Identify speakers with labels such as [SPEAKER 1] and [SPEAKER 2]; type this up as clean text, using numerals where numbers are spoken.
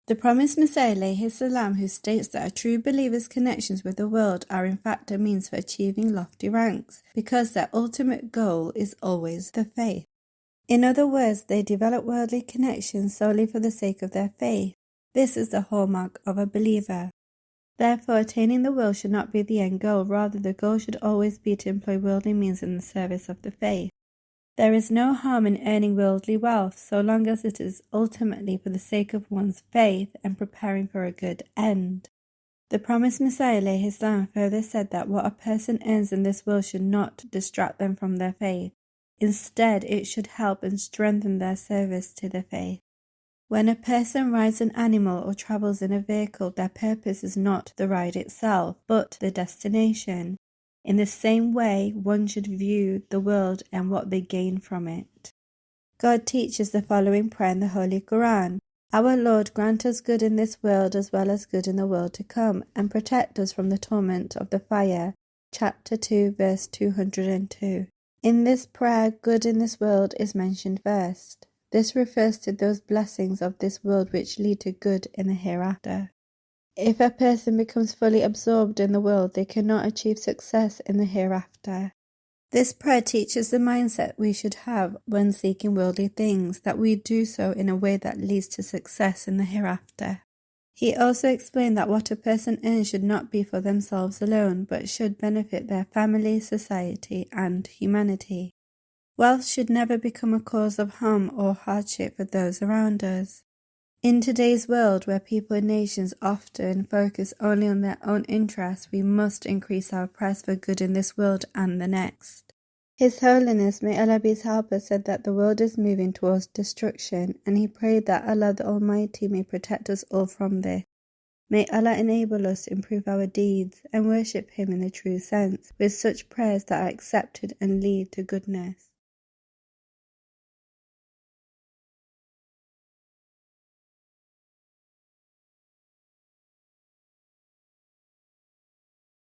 [SPEAKER 1] The promised Messiah alayhi salam, who states that a true believer's connections with the world are in fact a means for achieving lofty ranks, because their ultimate goal is always the faith. In other words, they develop worldly connections solely for the sake of their faith. This is the hallmark of a believer. Therefore, attaining the world should not be the end goal, rather the goal should always be to employ worldly means in the service of the faith. There is no harm in earning worldly wealth, so long as it is ultimately for the sake of one's faith and preparing for a good end. The promised Messiah alayhi salam further said that what a person earns in this world should not distract them from their faith. Instead, it should help and strengthen their service to the faith. When a person rides an animal or travels in a vehicle, their purpose is not the ride itself, but the destination. In the same way, one should view the world and what they gain from it. God teaches the following prayer in the Holy Quran: Our Lord, grant us good in this world as well as good in the world to come, and protect us from the torment of the fire. Chapter 2, verse 202. In this prayer, good in this world is mentioned first. This refers to those blessings of this world which lead to good in the hereafter. If a person becomes fully absorbed in the world, they cannot achieve success in the hereafter. This prayer teaches the mindset we should have when seeking worldly things, that we do so in a way that leads to success in the hereafter. He also explained that what a person earns should not be for themselves alone, but should benefit their family, society, and humanity. Wealth should never become a cause of harm or hardship for those around us. In today's world, where people and nations often focus only on their own interests, we must increase our press for good in this world and the next. His Holiness, may Allah be his helper, said that the world is moving towards destruction, and he prayed that Allah the Almighty may protect us all from this. May Allah enable us to improve our deeds and worship Him in the true sense, with such prayers that are accepted and lead to goodness.